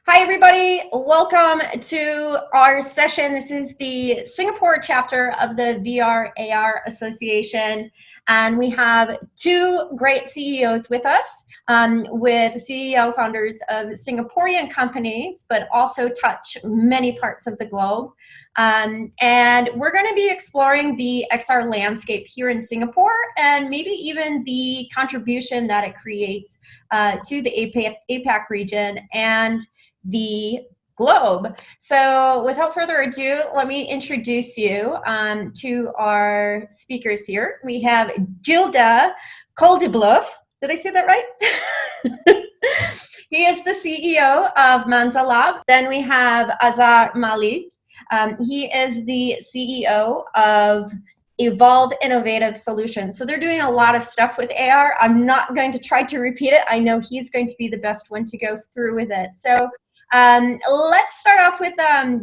Hi, everybody. Welcome to our session. This is the Singapore chapter of the VRAR Association. And we have two great CEOs with us, with CEO founders of Singaporean companies, but also touch many parts of the globe. And we're going to be exploring the XR landscape here in Singapore and maybe even the contribution that it creates to the APAC region and the globe. So without further ado, let me introduce you to our speakers here. We have Gilda Koldebluff. Did I say that right? He is the CEO of Manza Lab. Then we have Azhar Malik. He is the CEO of Evolve Innovative Solutions. So they're doing a lot of stuff with AR. I'm not going to try to repeat it. I know he's going to be the best one to go through with it. So let's start off with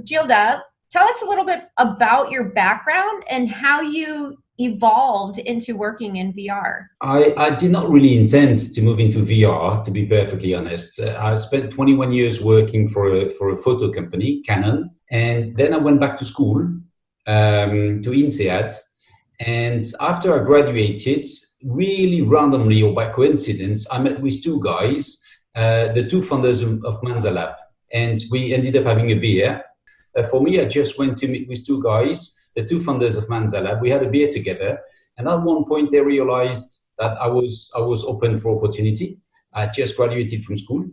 Gilda. Tell us a little bit about your background and how you evolved into working in VR. I did not really intend to move into VR, to be perfectly honest. I spent 21 years working for a photo company, Canon, and then I went back to school, to INSEAD. And after I graduated, really randomly or by coincidence, I met with two guys, the two founders of Manza Lab. And we ended up having a beer. For me, I just went to meet with two guys, the two founders of Manza Lab. We had a beer together. And at one point, they realized that I was open for opportunity. I just graduated from school.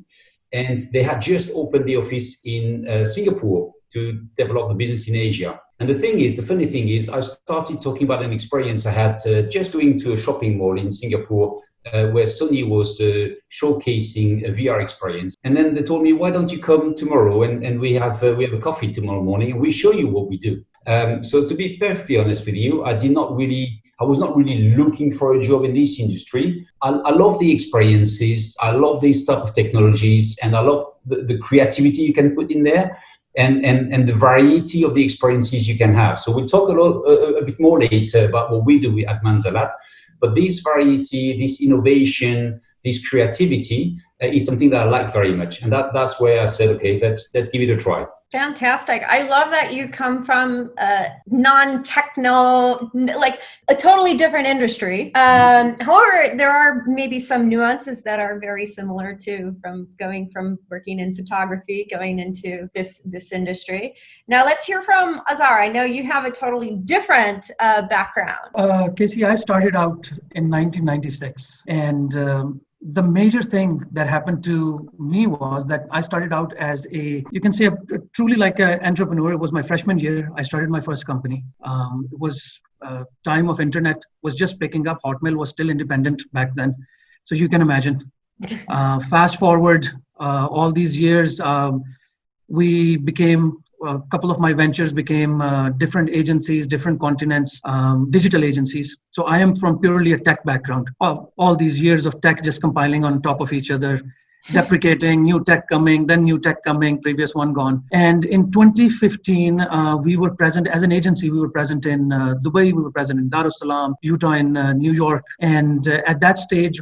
And they had just opened the office in Singapore to develop the business in Asia. And the funny thing is, I started talking about an experience I had just going to a shopping mall in Singapore where Sony was showcasing a VR experience. And then they told me, why don't you come tomorrow and we have a coffee tomorrow morning and we show you what we do. So to be perfectly honest with you, I was not really looking for a job in this industry. I love the experiences. I love these type of technologies and I love the creativity you can put in there. And the variety of the experiences you can have. So we'll talk a bit more later about what we do at Manza Lab. But this variety, this innovation, this creativity is something that I like very much. And that's where I said, okay, let's give it a try. Fantastic. I love that you come from a non-techno, like a totally different industry. However, there are maybe some nuances that are very similar too, from going from working in photography, going into this industry. Now let's hear from Azhar. I know you have a totally different background. Casey, I started out in 1996 and the major thing that happened to me was that I started out as you can say, truly like an entrepreneur. It was my freshman year. I started my first company. It was time of internet was just picking up. Hotmail was still independent back then. So you can imagine. Fast forward all these years, we became, a couple of my ventures became different agencies, different continents, digital agencies. So I am from purely a tech background. All these years of tech just compiling on top of each other, deprecating, new tech coming, then new tech coming, previous one gone. And in 2015, we were present as an agency. We were present in Dubai, we were present in Dar es Salaam, Utah, and New York. And at that stage,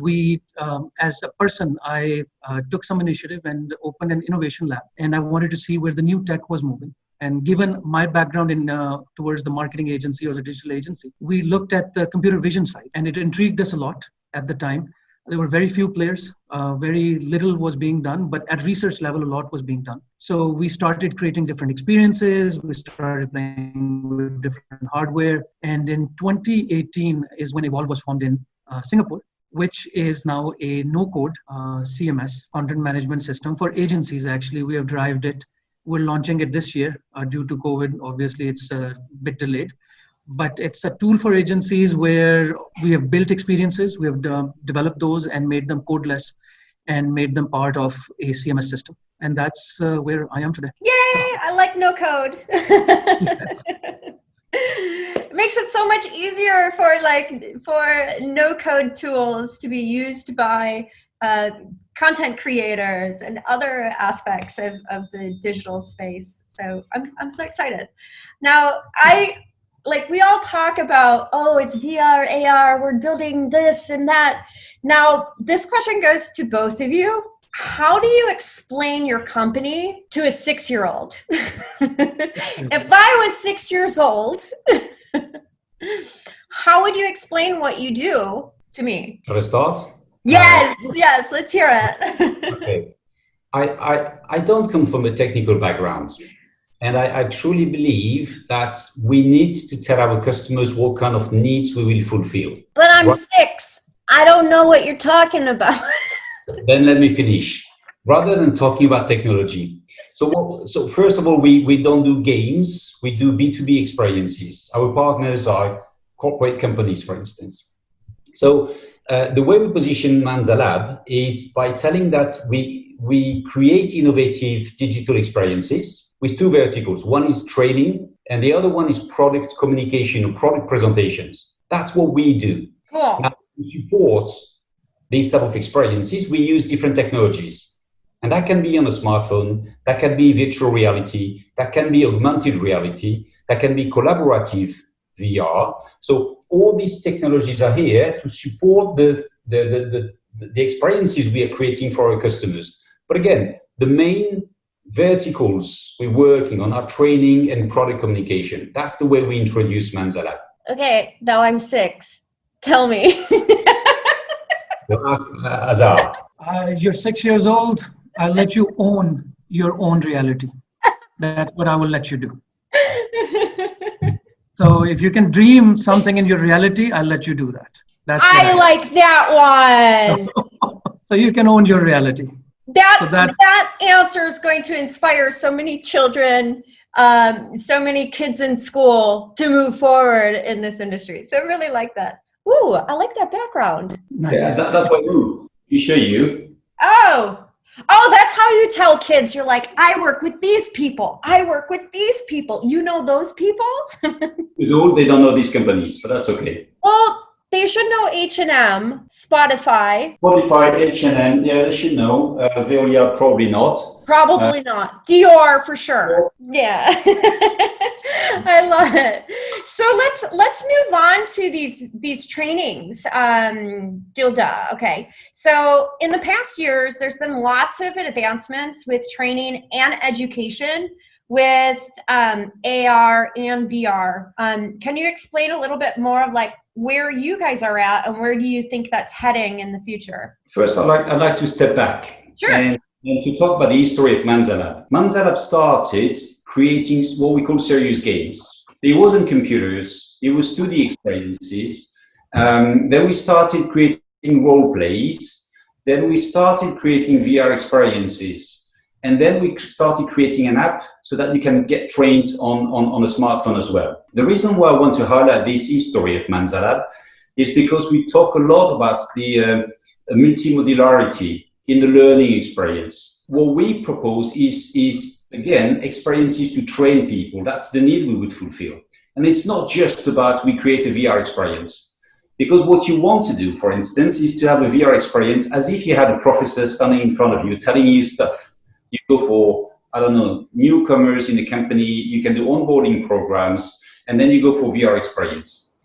as a person, I took some initiative and opened an innovation lab. And I wanted to see where the new tech was moving. And given my background towards the marketing agency or the digital agency, we looked at the computer vision side, and it intrigued us a lot at the time. There were very few players, very little was being done, but at research level, a lot was being done. So we started creating different experiences. We started playing with different hardware. And in 2018 is when Evolve was formed in Singapore, which is now a no-code CMS, content management system for agencies. Actually, we have derived it. We're launching it this year due to COVID. Obviously, it's a bit delayed. But it's a tool for agencies where we have built experiences, we have developed those and made them codeless and made them part of a CMS system. And that's where I am today. Yay! I like no code. Yes. It makes it so much easier for no code tools to be used by content creators and other aspects of the digital space. So I'm so excited. Now we all talk about, oh, it's VR, AR, we're building this and that. Now, this question goes to both of you. how do you explain your company to a 6-year-old? If I was 6 years old, how would you explain what you do to me? Shall I start? Yes, let's hear it. Okay. I don't come from a technical background. And I truly believe that we need to tell our customers what kind of needs we will fulfill. But I'm 6. I don't know what you're talking about. Then let me finish. Rather than talking about technology. So first of all, we don't do games. We do B2B experiences. Our partners are corporate companies, for instance. So the way we position Manza Lab is by telling that we create innovative digital experiences with 2 verticals. One is training, and the other one is product communication or product presentations. That's what we do. Cool. Now, to support these type of experiences, we use different technologies. And that can be on a smartphone, that can be virtual reality, that can be augmented reality, that can be collaborative VR. So all these technologies are here to support the experiences we are creating for our customers. But again, the main verticals we're working on are training and product communication. That's the way we introduce Manza Lab. Okay, now I'm 6. Tell me. So ask Azhar. You're 6 years old. I'll let you own your own reality. That's what I will let you do. So if you can dream something in your reality, I'll let you do that. I like that one. So you can own your reality. That answer is going to inspire so many children, so many kids in school to move forward in this industry. So I really like that. Ooh, I like that background. Nice. Yeah, that's what we show you. Oh, that's how you tell kids. You're like, I work with these people. I work with these people. You know those people? It's all they don't know these companies, but that's okay. Well, they should know H&M, Spotify. H&M, yeah, they should know. VRARA, probably not. Probably not. Dior for sure. Yeah. I love it. So let's move on to these trainings. Gilda. Okay. So in the past years, there's been lots of advancements with training and education with AR and VR. Can you explain a little bit more of like where you guys are at and where do you think that's heading in the future? First, I'd like to step back. Sure. And to talk about the history of Manza Lab. Manza Lab started creating what we call serious games. It wasn't computers, it was 2D experiences. Then we started creating role plays. Then we started creating VR experiences. And then we started creating an app so that you can get trained on a smartphone as well. The reason why I want to highlight this history of Manza Lab is because we talk a lot about the multimodularity in the learning experience. What we propose is again, experiences to train people. That's the need we would fulfill. And it's not just about we create a VR experience. Because what you want to do, for instance, is to have a VR experience as if you had a professor standing in front of you, telling you stuff. You go for, I don't know, newcomers in the company, you can do onboarding programs, and then you go for VR experience.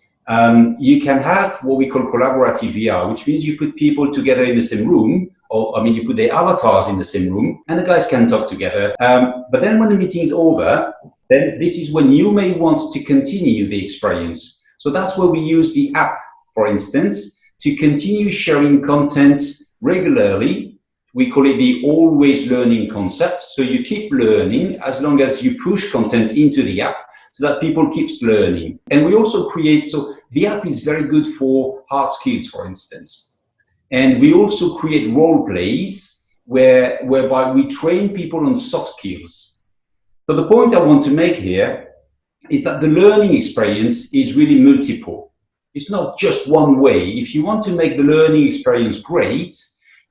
You can have what we call collaborative VR, which means you put people together in the same room, you put their avatars in the same room, and the guys can talk together. But then when the meeting is over, then this is when you may want to continue the experience. So that's where we use the app, for instance, to continue sharing content regularly. We call it the always learning concept. So you keep learning as long as you push content into the app so that people keeps learning. And we also create, so the app is very good for hard skills, for instance. And we also create role plays whereby we train people on soft skills. So the point I want to make here is that the learning experience is really multiple. It's not just one way. If you want to make the learning experience great,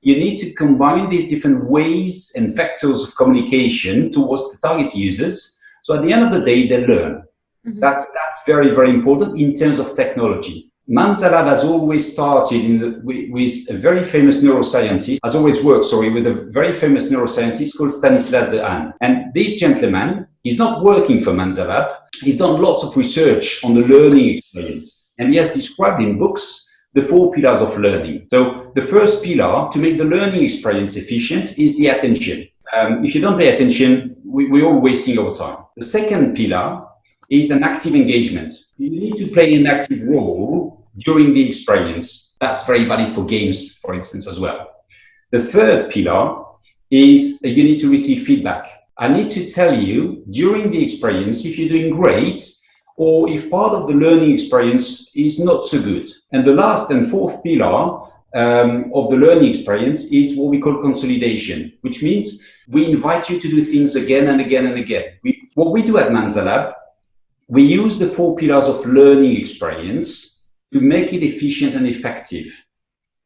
you need to combine these different ways and vectors of communication towards the target users. So at the end of the day, they learn. Mm-hmm. That's very, very important in terms of technology. Manza Lab has always started with a very famous neuroscientist, has always worked, with a very famous neuroscientist called Stanislas Dehaene. And this gentleman is not working for Manza Lab. He's done lots of research on the learning experience. And he has described in books the 4 pillars of learning. So the first pillar, to make the learning experience efficient, is the attention. If you don't pay attention, we're all wasting our time. The second pillar is an active engagement. You need to play an active role during the experience. That's very valid for games, for instance, as well. The third pillar is you need to receive feedback. I need to tell you during the experience if you're doing great or if part of the learning experience is not so good. And the last and fourth pillar of the learning experience is what we call consolidation, which means we invite you to do things again and again and again. What we do at Manzalab, we use the 4 pillars of learning experience to make it efficient and effective.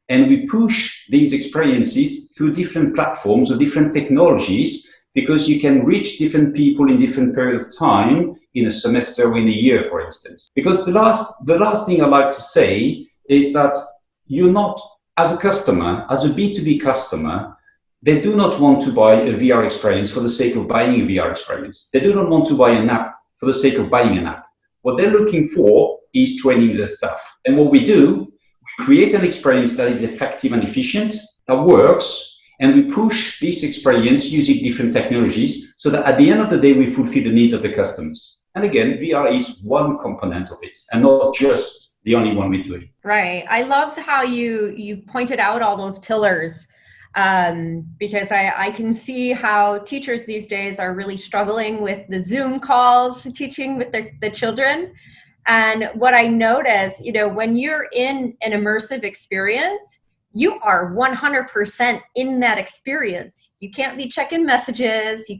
And we push these experiences through different platforms or different technologies because you can reach different people in different period of time in a semester or in a year, for instance. Because the last thing I like to say is that you're not, as a customer, as a B2B customer, they do not want to buy a VR experience for the sake of buying a VR experience. They do not want to buy an app for the sake of buying an app. What they're looking for is training their staff. And what we do, we create an experience that is effective and efficient, that works, and we push this experience using different technologies so that at the end of the day, we fulfill the needs of the customers. And again, VR is one component of it and not just the only one we're doing. Right. I love how you pointed out all those pillars because I can see how teachers these days are really struggling with the Zoom calls, teaching with the children. And what I notice, when you're in an immersive experience, you are 100% in that experience. You can't be checking messages. You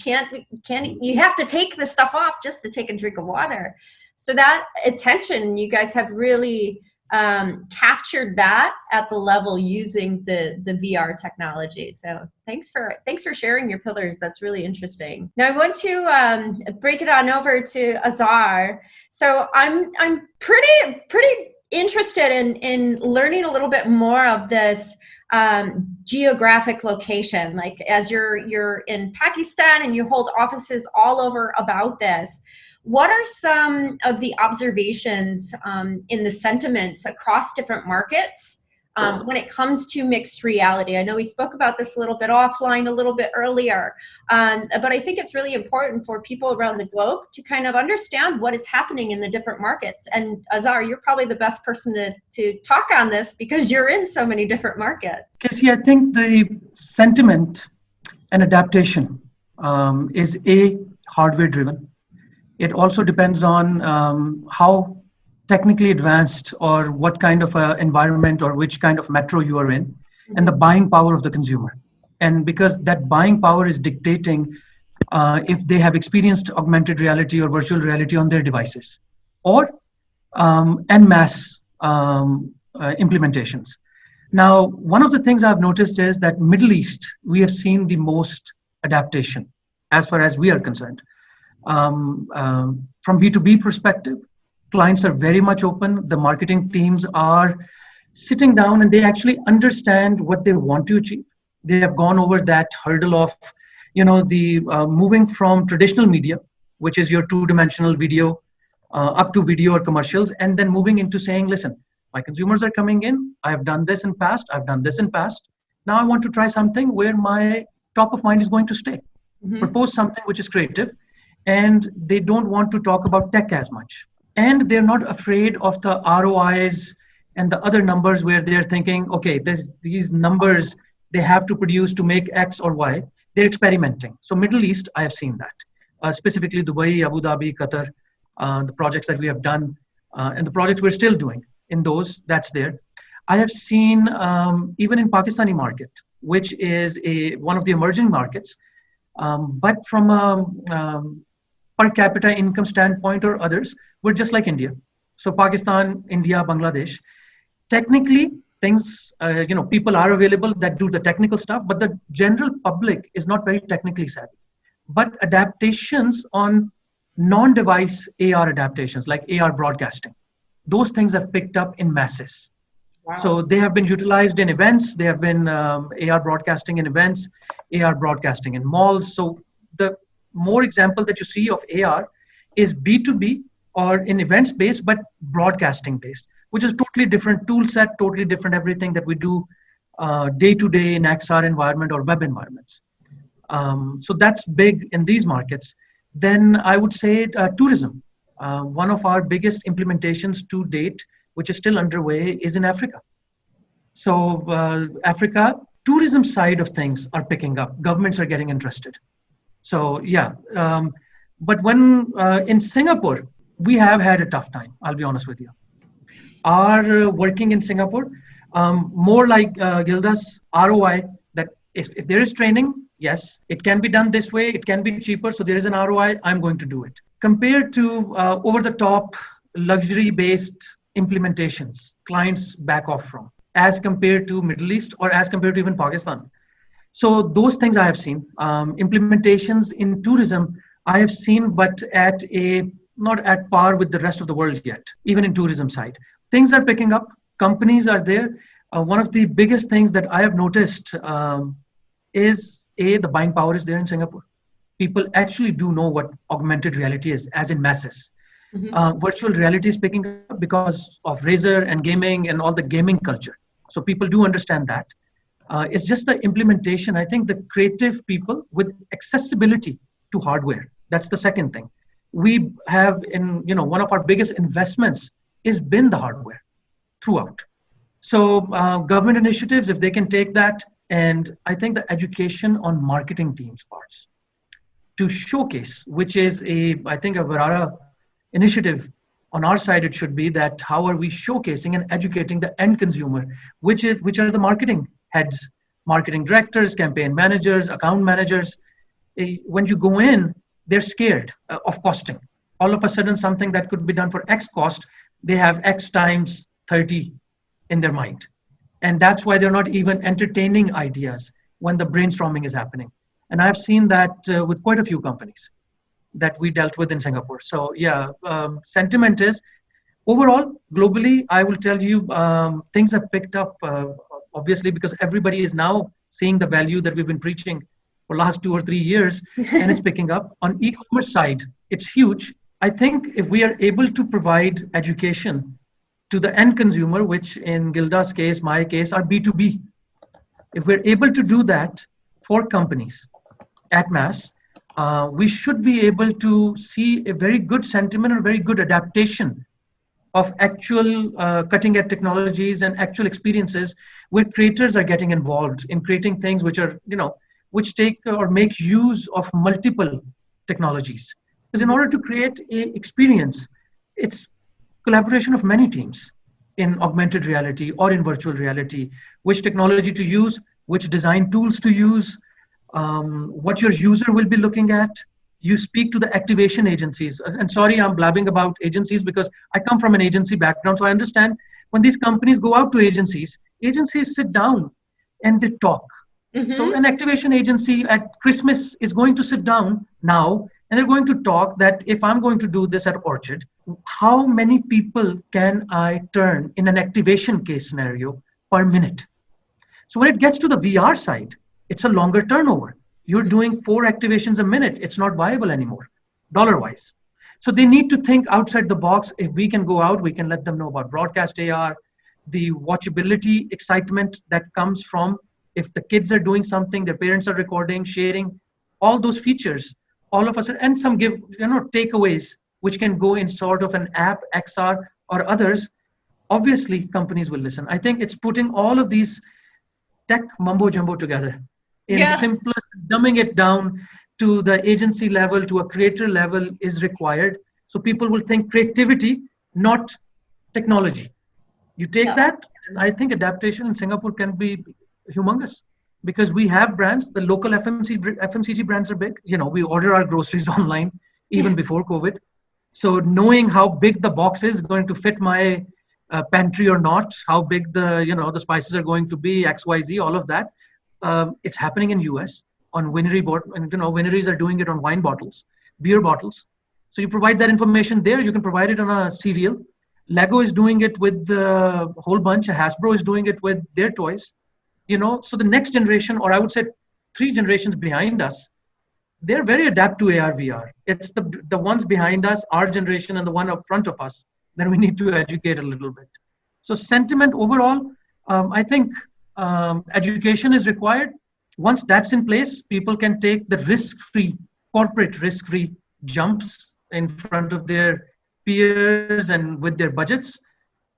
have to take the stuff off just to take a drink of water. So that attention, you guys have really captured that at the level using the VR technology. So thanks for sharing your pillars. That's really interesting. Now I want to break it on over to Azhar. So I'm pretty interested in learning a little bit more of this geographic location. Like as you're in Pakistan and you hold offices all over about this. What are some of the observations in the sentiments across different markets when it comes to mixed reality? I know we spoke about this a little bit offline a little bit earlier, but I think it's really important for people around the globe to kind of understand what is happening in the different markets. And Azhar, you're probably the best person to talk on this because you're in so many different markets. Casey, I think the sentiment and adaptation is hardware driven. It also depends on how technically advanced or what kind of environment or which kind of metro you are in, and the buying power of the consumer. And because that buying power is dictating if they have experienced augmented reality or virtual reality on their devices, or en masse implementations. Now, one of the things I've noticed is that Middle East, we have seen the most adaptation as far as we are concerned. From B2B perspective, clients are very much open. The marketing teams are sitting down and they actually understand what they want to achieve. They have gone over that hurdle of, moving from traditional media, which is your two-dimensional video, up to video or commercials, and then moving into saying, listen, my consumers are coming in. I have done this in past. I've done this in past. Now I want to try something where my top of mind is going to stay. Mm-hmm. Propose something which is creative. And they don't want to talk about tech as much. And they're not afraid of the ROIs and the other numbers where they're thinking, okay, there's these numbers they have to produce to make X or Y. They're experimenting. So Middle East, I have seen that. Specifically Dubai, Abu Dhabi, Qatar, the projects that we have done, and the projects we're still doing in those, that's there. I have seen even in Pakistani market, which is one of the emerging markets, but from a per capita income standpoint or others, we're just like India. So Pakistan, India, Bangladesh, technically things, people are available that do the technical stuff, but the general public is not very technically savvy. But adaptations on non-device AR adaptations like AR broadcasting, those things have picked up in masses. Wow. So they have been utilized in events. They have been AR broadcasting in events, AR broadcasting in malls. So the more example that you see of AR is B2B or in events based, but broadcasting based. which is totally different tool set, totally different everything that we do day to day in XR environment or web environments. So that's big in these markets. Then I would say tourism. One of our biggest implementations to date, which is still underway, is in Africa. So Africa, tourism side of things are picking up. Governments are getting interested. So yeah, but when in Singapore, we have had a tough time. I'll be honest with you. Our working in Singapore, more like Gilda's ROI, that if there is training, yes, it can be done this way, it can be cheaper, so there is an ROI, I'm going to do it. Compared to over-the-top, luxury-based implementations, clients back off from, as compared to Middle East or as compared to even Pakistan. So those things I have seen. Implementations in tourism, I have seen, but not at par with the rest of the world yet, even in tourism side. Things are picking up, companies are there. One of the biggest things that I have noticed is the buying power is there in Singapore. People actually do know what augmented reality is, as in masses. Virtual reality is picking up because of Razer and gaming and all the gaming culture. So people do understand that. It's just the implementation. I think the creative people with accessibility to hardware. That's the second thing. We have one of our biggest investments has been the hardware throughout. So government initiatives, if they can take that, and I think the education on marketing teams parts to showcase, which is I think a VRARA initiative on our side, it should be that how are we showcasing and educating the end consumer, which are the marketing heads, marketing directors, campaign managers, account managers. When you go in, they're scared of costing. All of a sudden, something that could be done for X cost, they have X times 30 in their mind. And that's why they're not even entertaining ideas when the brainstorming is happening. And I've seen that with quite a few companies that we dealt with in Singapore. So yeah, sentiment is overall, globally, I will tell you, things have picked up, obviously, because everybody is now seeing the value that we've been preaching for last 2 or 3 years, and it's picking up. On e-commerce side, it's huge. I think if we are able to provide education to the end consumer, which in Gilda's case, my case, are B2B, if we're able to do that for companies at mass, we should be able to see a very good sentiment or very good adaptation of actual cutting edge technologies and actual experiences where creators are getting involved in creating things which are, which take or make use of multiple technologies. Because in order to create a experience, it's collaboration of many teams in augmented reality or in virtual reality, which technology to use, which design tools to use, what your user will be looking at. You speak to the activation agencies. And sorry, I'm blabbing about agencies because I come from an agency background. So I understand when these companies go out to agencies sit down and they talk. So an activation agency at Christmas is going to sit down now and they're going to talk that if I'm going to do this at Orchard, how many people can I turn in an activation case scenario per minute? So when it gets to the VR side, it's a longer turnover. You're doing 4 activations a minute. It's not viable anymore, dollar-wise. So they need to think outside the box. If we can go out, we can let them know about broadcast AR, the watchability excitement that comes from if the kids are doing something, their parents are recording, sharing, all those features, all of us, and some give takeaways, which can go in sort of an app, XR, or others. Obviously, companies will listen. I think it's putting all of these tech mumbo jumbo together in simplest, dumbing it down to the agency level, to a creator level is required. So people will think creativity, not technology. You take that, and I think adaptation in Singapore can be humongous because we have brands. The local FMCG brands are big. We order our groceries online even before COVID. So knowing how big the box is going to fit my pantry or not, how big the spices are going to be, XYZ, all of that. It's happening in US on winery board, and wineries are doing it on wine bottles, beer bottles. So you provide that information there. You can provide it on a cereal. Lego is doing it with the whole bunch. Hasbro is doing it with their toys. So the next generation, or I would say 3 generations behind us, they're very adapt to AR, VR. It's the ones behind us, our generation, and the one up front of us that we need to educate a little bit. So sentiment overall, I think education is required. Once that's in place, people can take the risk-free, corporate risk-free jumps in front of their peers and with their budgets.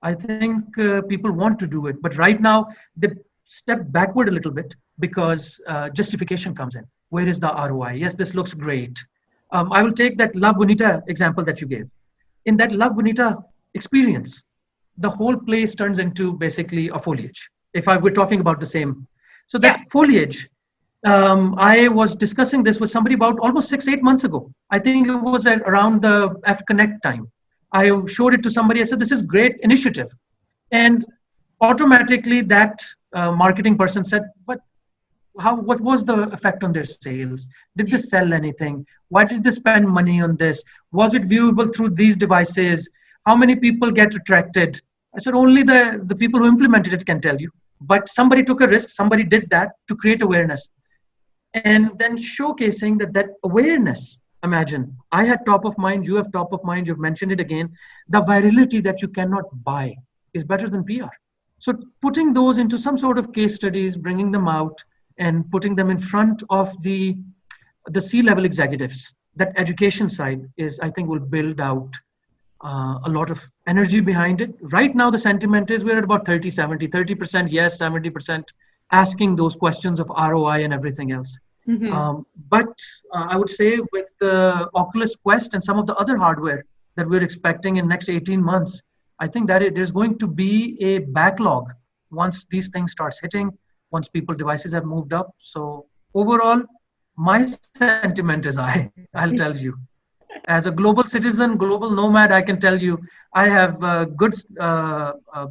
I think people want to do it. But right now, they step backward a little bit because justification comes in. Where is the ROI? Yes, this looks great. I will take that La Bonita example that you gave. In that La Bonita experience, the whole place turns into basically a foliage. If we're talking about the same. So that foliage, I was discussing this with somebody about almost 6-8 months ago. I think it was around the F Connect time. I showed it to somebody. I said, this is great initiative. And automatically that marketing person said, but what was the effect on their sales? Did they sell anything? Why did they spend money on this? Was it viewable through these devices? How many people get attracted? I said, only the people who implemented it can tell you. But somebody took a risk, somebody did that to create awareness. And then showcasing that awareness, imagine, I had top of mind, you have top of mind, you've mentioned it again, the virality that you cannot buy is better than PR. So putting those into some sort of case studies, bringing them out and putting them in front of the C-level executives, that education side is, I think, will build out a lot of energy behind it. Right now, the sentiment is we're at about 30% yes, 70% asking those questions of ROI and everything else. Mm-hmm. But I would say with the Oculus Quest and some of the other hardware that we're expecting in next 18 months, I think that there's going to be a backlog once these things starts hitting, once people's devices have moved up. So overall, my sentiment is I'll tell you. As a global citizen, global nomad, I can tell you, I have good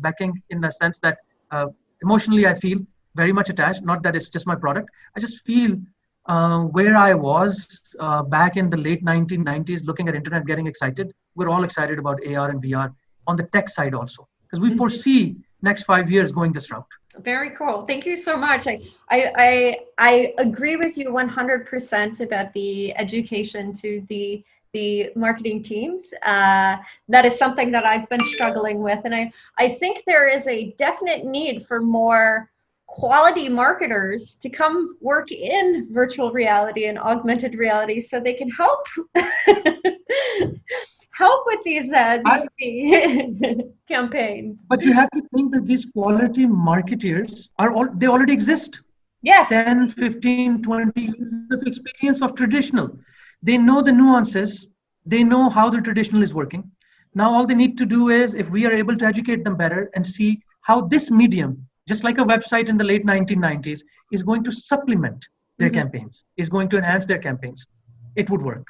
backing in the sense that emotionally I feel very much attached. Not that it's just my product. I just feel where I was back in the late 1990s, looking at internet, getting excited. We're all excited about AR and VR on the tech side also, because we foresee next 5 years going this route. Very cool. Thank you so much. I agree with you 100% about the education to the marketing teams. That is something that I've been struggling with. And I think there is a definite need for more quality marketers to come work in virtual reality and augmented reality so they can help with these B2B campaigns. But you have to think that these quality marketeers they already exist. Yes. 10, 15, 20 years of experience of traditional. They know the nuances. They know how the traditional is working. Now all they need to do is, if we are able to educate them better and see how this medium, just like a website in the late 1990s, is going to supplement their campaigns, is going to enhance their campaigns, it would work.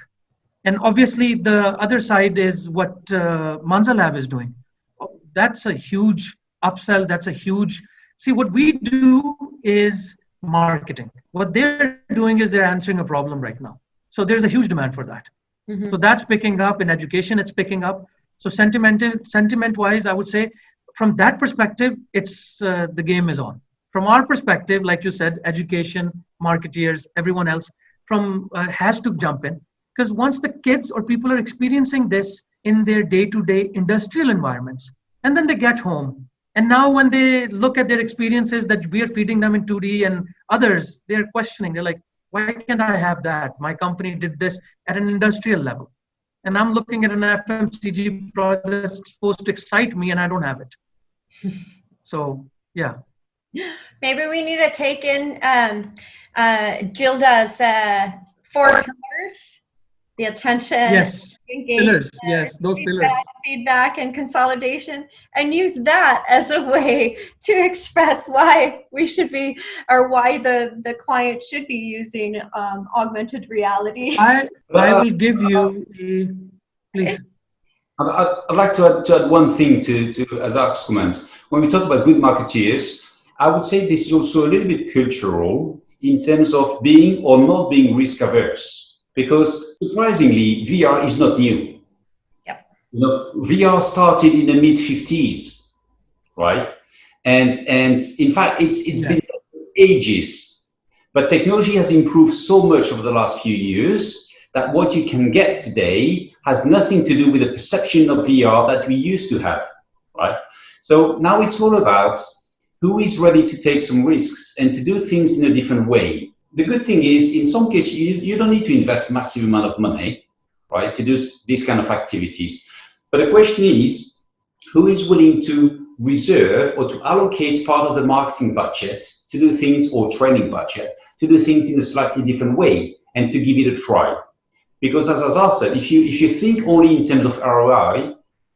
And obviously the other side is what Manza Lab is doing. That's a huge upsell. That's a huge, see, what we do is marketing. What they're doing is they're answering a problem right now. So there's a huge demand for that. Mm-hmm. So that's picking up in education, it's picking up. So sentiment-wise, I would say from that perspective, it's the game is on. From our perspective, like you said, education, marketeers, everyone else has to jump in. Because once the kids or people are experiencing this in their day-to-day industrial environments, and then they get home, and now when they look at their experiences that we are feeding them in 2D and others, they're questioning, they're like, why can't I have that? My company did this at an industrial level. And I'm looking at an FMCG product that's supposed to excite me and I don't have it. So, yeah. Maybe we need to take in Gilda's 4 pillars. The attention, yes, engagement, pillars. Yes, those pillars. Feedback and consolidation, and use that as a way to express why we should be, or why the client should be using augmented reality. I will give you please. I'd like to add one thing to Azhar's comments. When we talk about good marketeers, I would say this is also a little bit cultural in terms of being or not being risk averse. Because surprisingly, VR is not new. Yep. VR started in the mid-50s, right? And in fact, it's been ages. But technology has improved so much over the last few years that what you can get today has nothing to do with the perception of VR that we used to have, right? So now it's all about who is ready to take some risks and to do things in a different way. The good thing is, in some cases, you don't need to invest massive amount of money, right, to do these kind of activities. But the question is, who is willing to reserve or to allocate part of the marketing budget to do things, or training budget, to do things in a slightly different way and to give it a try? Because as Azhar said, if you think only in terms of ROI,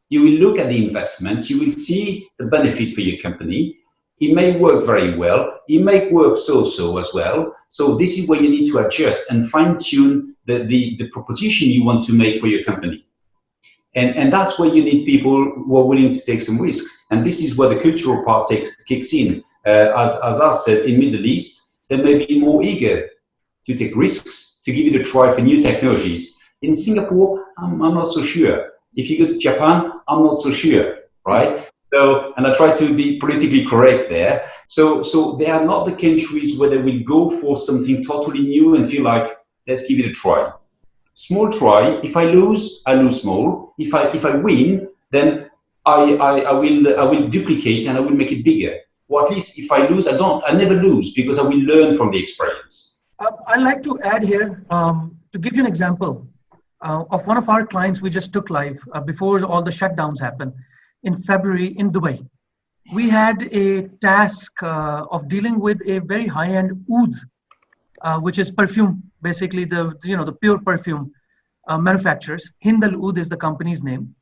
you will look at the investment, you will see the benefit for your company. It may work very well, it may work so-so as well. So this is where you need to adjust and fine-tune the proposition you want to make for your company. And that's where you need people who are willing to take some risks. And this is where the cultural part kicks in. As I said, in Middle East, they may be more eager to take risks, to give it a try for new technologies. In Singapore, I'm not so sure. If you go to Japan, I'm not so sure, right? So, and I try to be politically correct there. So they are not the countries where they will go for something totally new and feel like, let's give it a try. Small try. If I lose small. If I win, then I will duplicate and I will make it bigger. Or at least if I lose, I never lose, because I will learn from the experience. I'd like to add here, to give you an example of one of our clients we just took live before all the shutdowns happened in February in Dubai. We had a task of dealing with a very high-end oud, which is perfume, basically the pure perfume manufacturers. Hindal Oud is the company's name,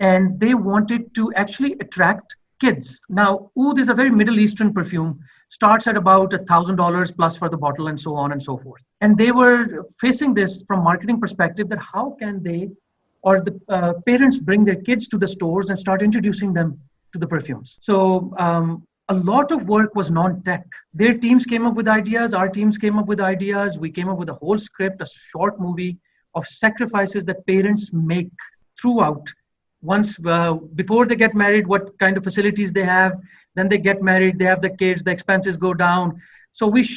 and they wanted to actually attract kids. Now, oud is a very Middle Eastern perfume, starts at about $1,000 plus for the bottle and so on and so forth. And they were facing this from marketing perspective, that how can they or the parents bring their kids to the stores and start introducing them to the perfumes. So a lot of work was non-tech. Their teams came up with ideas, our teams came up with ideas, we came up with a whole script, a short movie of sacrifices that parents make throughout. Once, before they get married, what kind of facilities they have, then they get married, they have the kids, the expenses go down. So we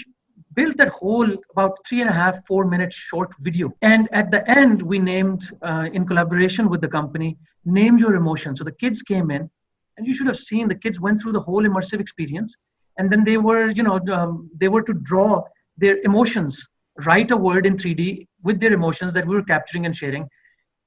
built that whole about 3.5, 4 minute short video. And at the end, we named, in collaboration with the company, Name Your Emotion. So the kids came in, and you should have seen the kids went through the whole immersive experience. And then they were, they were to draw their emotions, write a word in 3D with their emotions that we were capturing and sharing.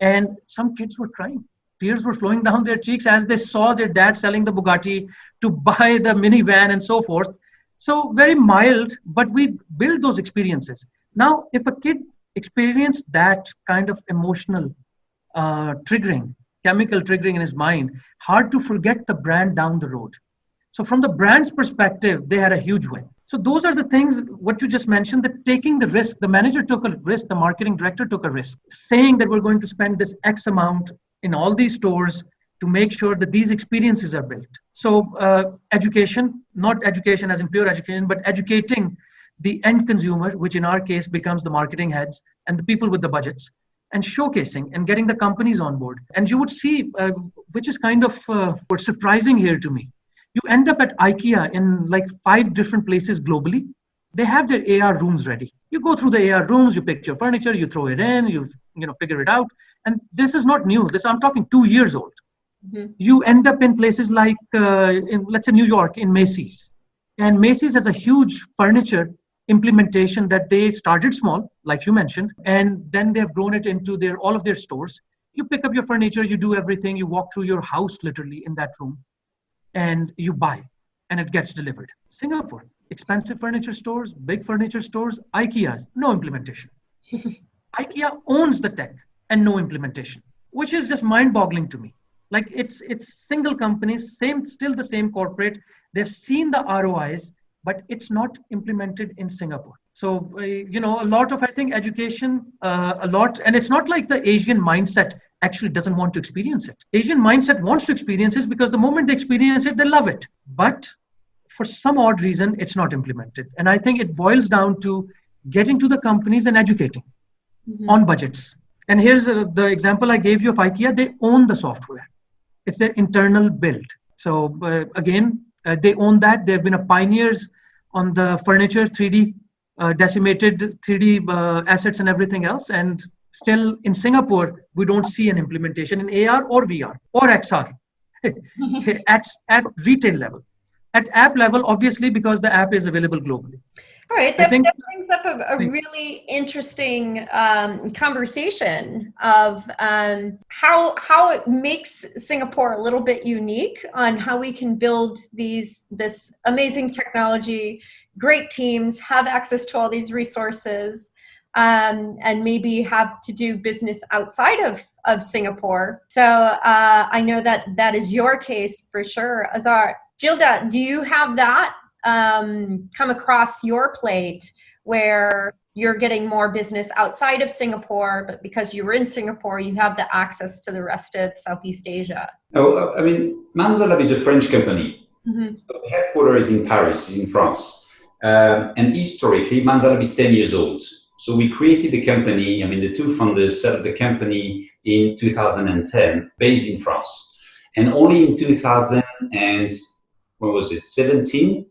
And some kids were crying. Tears were flowing down their cheeks as they saw their dad selling the Bugatti to buy the minivan and so forth. So very mild, but we build those experiences. Now, if a kid experienced that kind of emotional triggering, chemical triggering in his mind, hard to forget the brand down the road. So from the brand's perspective, they had a huge win. So those are the things, what you just mentioned, that taking the risk, the manager took a risk, the marketing director took a risk, saying that we're going to spend this X amount in all these stores to make sure that these experiences are built. So education, not education as in pure education, but educating the end consumer, which in our case becomes the marketing heads and the people with the budgets, and showcasing and getting the companies on board. And you would see, which is kind of what's surprising here to me. You end up at IKEA in like 5 different places globally. They have their AR rooms ready. You go through the AR rooms, you pick your furniture, you throw it in, you figure it out. And this is not new. This, I'm talking 2 years old. Mm-hmm. You end up in places like, let's say New York, in Macy's. And Macy's has a huge furniture implementation that they started small, like you mentioned, and then they have grown it into all of their stores. You pick up your furniture, you do everything, you walk through your house literally in that room, and you buy, and it gets delivered. Singapore, expensive furniture stores, big furniture stores, IKEA's, no implementation. IKEA owns the tech and no implementation, which is just mind-boggling to me. Like it's single companies, still the same corporate. They've seen the ROIs, but it's not implemented in Singapore. So, a lot of, I think, education, and it's not like the Asian mindset actually doesn't want to experience it. Asian mindset wants to experience it because the moment they experience it, they love it. But for some odd reason, it's not implemented. And I think it boils down to getting to the companies and educating on budgets. And here's the example I gave you of IKEA. They own the software. It's their internal build. So again, they own that. They've been pioneers on the furniture, 3D, decimated 3D assets and everything else. And still in Singapore, we don't see an implementation in AR or VR or XR at retail level. At app level, obviously, because the app is available globally. All right, that brings up a really interesting conversation of how it makes Singapore a little bit unique on how we can build this amazing technology, great teams, have access to all these resources, and maybe have to do business outside of Singapore. So I know that is your case for sure. Azhar, Gilda, do you have that come across your plate where you're getting more business outside of Singapore, but because you were in Singapore, you have the access to the rest of Southeast Asia? No, I mean, Manzalab is a French company. Mm-hmm. So the headquarters is in Paris, in France. And historically, Manzalab is 10 years old. So we created the company, I mean, the two founders set up the company in 2010, based in France. And only in 2017,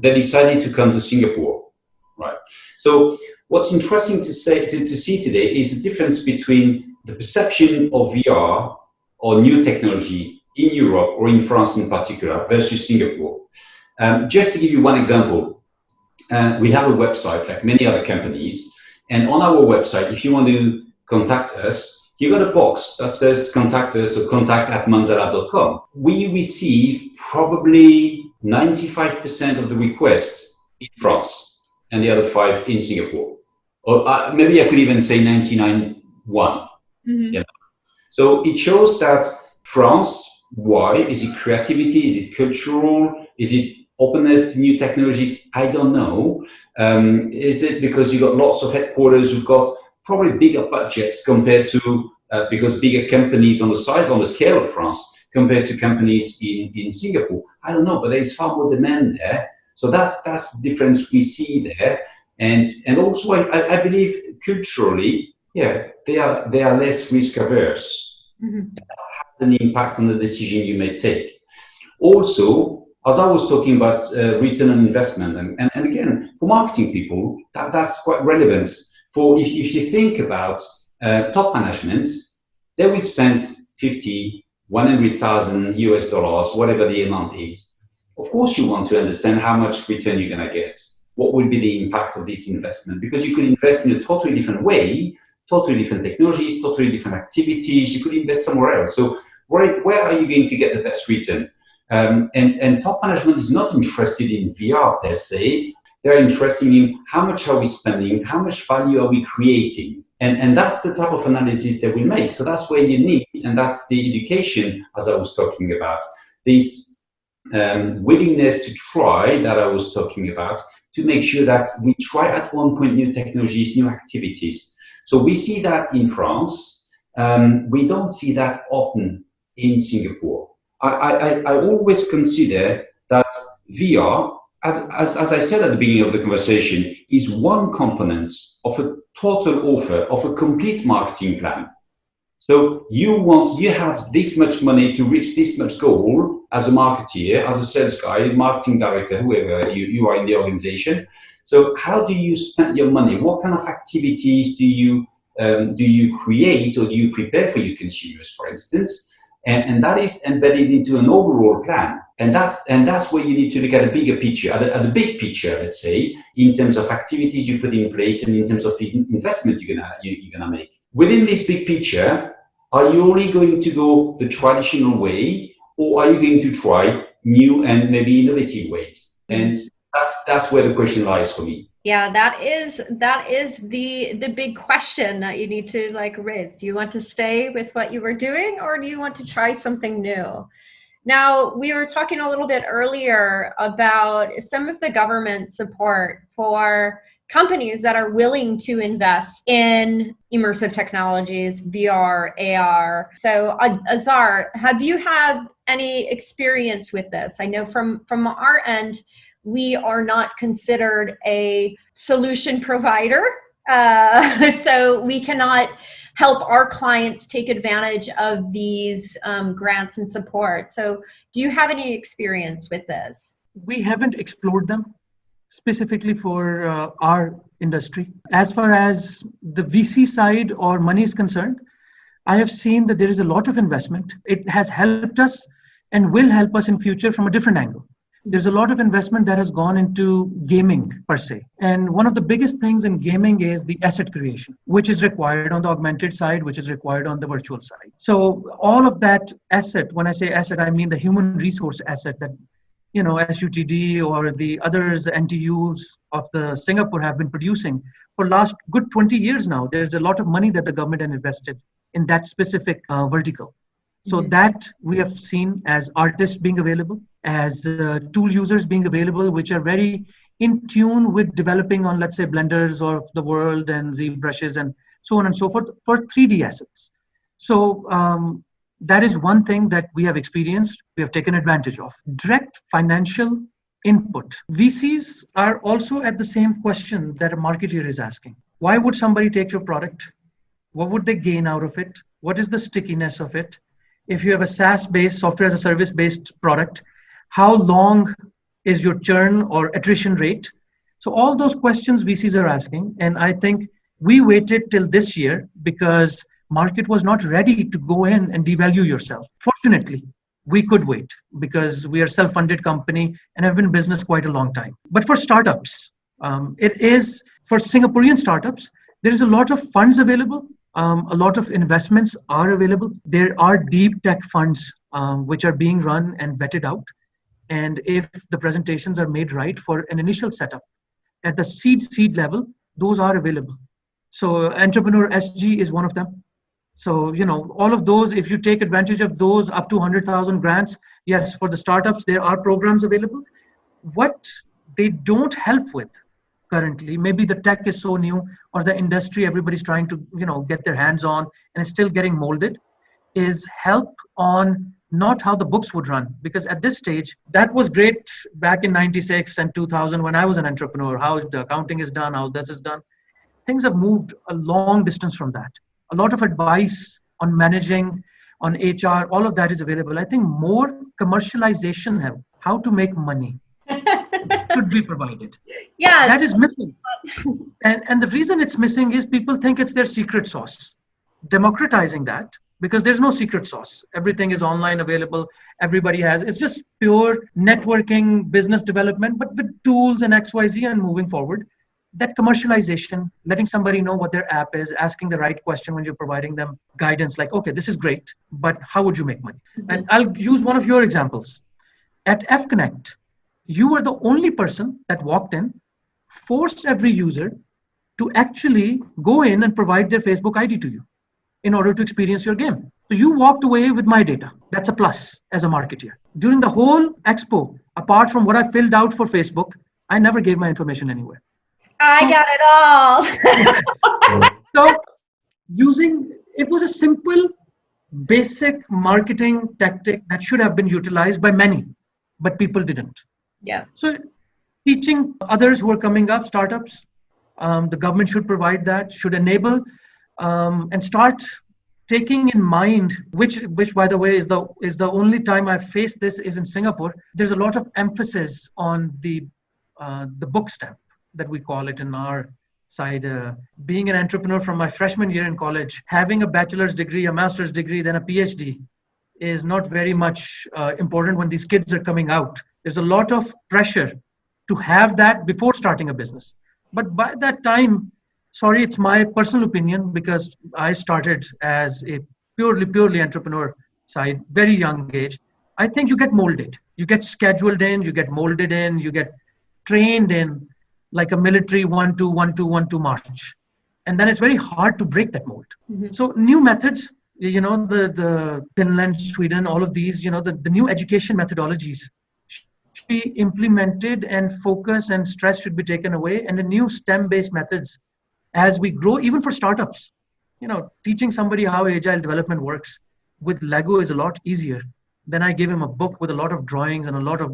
they decided to come to Singapore, right? So what's interesting to see today is the difference between the perception of VR or new technology in Europe or in France in particular versus Singapore. Just to give you one example, we have a website like many other companies, and on our website, if you want to contact us, you got a box that says contact us or contact@manzalab.com. We receive probably 95% of the requests in France and the other 5 in Singapore. Or maybe I could even say 99.1. Mm-hmm. Yeah. So it shows that France, why? Is it creativity? Is it cultural? Is it openness to new technologies? I don't know. Is it because you got lots of headquarters who've got probably bigger budgets compared to, because bigger companies on the scale of France compared to companies in Singapore? I don't know, but there's far more demand there. So that's the difference we see there. And also I believe culturally, yeah, they are less risk averse. Mm-hmm. That has an impact on the decision you may take. Also, as I was talking about return on investment, and again, for marketing people, that's quite relevant. For if you think about top management, they will spend 50, 100,000 US dollars, whatever the amount is. Of course, you want to understand how much return you're going to get. What will be the impact of this investment? Because you could invest in a totally different way, totally different technologies, totally different activities. You could invest somewhere else. So where are you going to get the best return? And top management is not interested in VR per se. They're interested in how much are we spending, how much value are we creating, and that's the type of analysis that we make. So that's where you need, and that's the education, as I was talking about, this willingness to try that I was talking about, to make sure that we try at one point new technologies, new activities. So we see that in France. We don't see that often in Singapore. I always consider that VR, as I said at the beginning of the conversation, is one component of a total offer, of a complete marketing plan. So you have this much money to reach this much goal as a marketeer, as a sales guy, marketing director, whoever you are in the organization. So how do you spend your money? What kind of activities do you create or do you prepare for your consumers, for instance? And that is embedded into an overall plan. And that's where you need to look at a bigger picture, at the big picture, let's say, in terms of activities you put in place and in terms of investment you're gonna make. Within this big picture, are you only going to go the traditional way, or are you going to try new and maybe innovative ways? And that's where the question lies for me. Yeah, that is the big question that you need to raise. Do you want to stay with what you were doing, or do you want to try something new? Now, we were talking a little bit earlier about some of the government support for companies that are willing to invest in immersive technologies, VR, AR. So, Azhar, have you had any experience with this? I know from our end, we are not considered a solution provider, so we cannot help our clients take advantage of these grants and support. So do you have any experience with this? We haven't explored them specifically for our industry. As far as the VC side or money is concerned, I have seen that there is a lot of investment. It has helped us and will help us in future from a different angle. There's a lot of investment that has gone into gaming per se. And one of the biggest things in gaming is the asset creation, which is required on the augmented side, which is required on the virtual side. So all of that asset, when I say asset, I mean the human resource asset that, SUTD or the others, the NTUs of the Singapore have been producing for last good 20 years now. There's a lot of money that the government has invested in that specific vertical. So that we have seen as artists being available, as tool users being available, which are very in tune with developing on, let's say, Blenders of the world and ZBrushes and so on and so forth for 3D assets. So that is one thing that we have experienced, we have taken advantage of. Direct financial input. VCs are also at the same question that a marketeer is asking. Why would somebody take your product? What would they gain out of it? What is the stickiness of it? If you have a SaaS-based, software as a service-based product, how long is your churn or attrition rate? So all those questions VCs are asking. And I think we waited till this year because market was not ready to go in and devalue yourself. Fortunately, we could wait because we are a self-funded company and have been in business quite a long time. But for startups, for Singaporean startups, there is a lot of funds available. A lot of investments are available. There are deep tech funds which are being run and vetted out. And if the presentations are made right for an initial setup at the seed level, those are available. So Entrepreneur SG is one of them. So, all of those, if you take advantage of those up to 100,000 grants, yes, for the startups, there are programs available. What they don't help with currently, maybe the tech is so new or the industry everybody's trying to get their hands on and is still getting molded, is help on not how the books would run. Because at this stage, that was great back in 96 and 2000 when I was an entrepreneur, how the accounting is done, how this is done. Things have moved a long distance from that. A lot of advice on managing, on HR, all of that is available. I think more commercialization help, how to make money should be provided. Yes. That is missing. And the reason it's missing is people think it's their secret sauce. Democratizing that, because there's no secret sauce. Everything is online available. Everybody has. It's just pure networking, business development, but with tools and XYZ and moving forward. That commercialization, letting somebody know what their app is, asking the right question when you're providing them guidance, like, okay, this is great, but how would you make money? And I'll use one of your examples. At F Connect, you were the only person that walked in, forced every user to actually go in and provide their Facebook ID to you in order to experience your game. So you walked away with my data. That's a plus as a marketer. During the whole expo, apart from what I filled out for Facebook, I never gave my information anywhere. I got it all. So it was a simple, basic marketing tactic that should have been utilized by many, but people didn't. Yeah. So teaching others who are coming up, startups, the government should provide that, should enable and start taking in mind, which by the way is the only time I've faced this is in Singapore. There's a lot of emphasis on the book stamp that we call it in our side. Being an entrepreneur from my freshman year in college, having a bachelor's degree, a master's degree, then a PhD is not very much important when these kids are coming out. There's a lot of pressure to have that before starting a business. But by that time, sorry, it's my personal opinion because I started as a purely entrepreneur side, very young age. I think you get molded. You get scheduled in, you get molded in, you get trained in like a military 1-2-1-2-1-2 march. And then it's very hard to break that mold. Mm-hmm. So new methods, the Finland, Sweden, all of these, the new education methodologies should be implemented and focus and stress should be taken away. And the new STEM-based methods as we grow, even for startups, teaching somebody how agile development works with Lego is a lot easier than I give him a book with a lot of drawings and a lot of,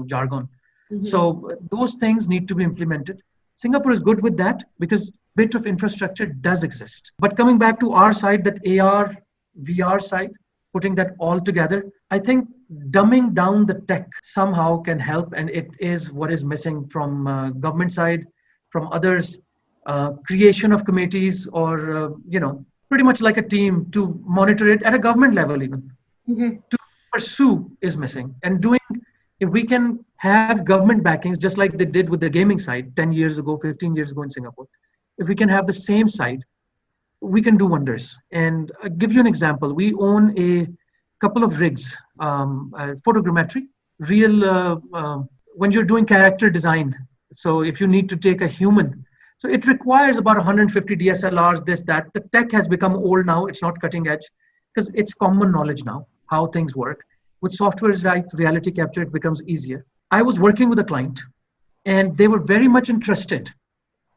jargon. Mm-hmm. So those things need to be implemented. Singapore is good with that because bit of infrastructure does exist. But coming back to our side, that AR, VR side, putting that all together, I think dumbing down the tech somehow can help. And it is what is missing from government side, from others, creation of committees or, pretty much like a team to monitor it at a government level even. To pursue is missing. And if we can have government backings, just like they did with the gaming side 10 years ago, 15 years ago in Singapore, if we can have the same side, we can do wonders. And I'll give you an example. We own a couple of rigs, photogrammetry, when you're doing character design. So if you need to take a human, so it requires about 150 DSLRs, this, that. The tech has become old now. It's not cutting edge because it's common knowledge now, how things work. With software like reality capture, it becomes easier. I was working with a client and they were very much interested,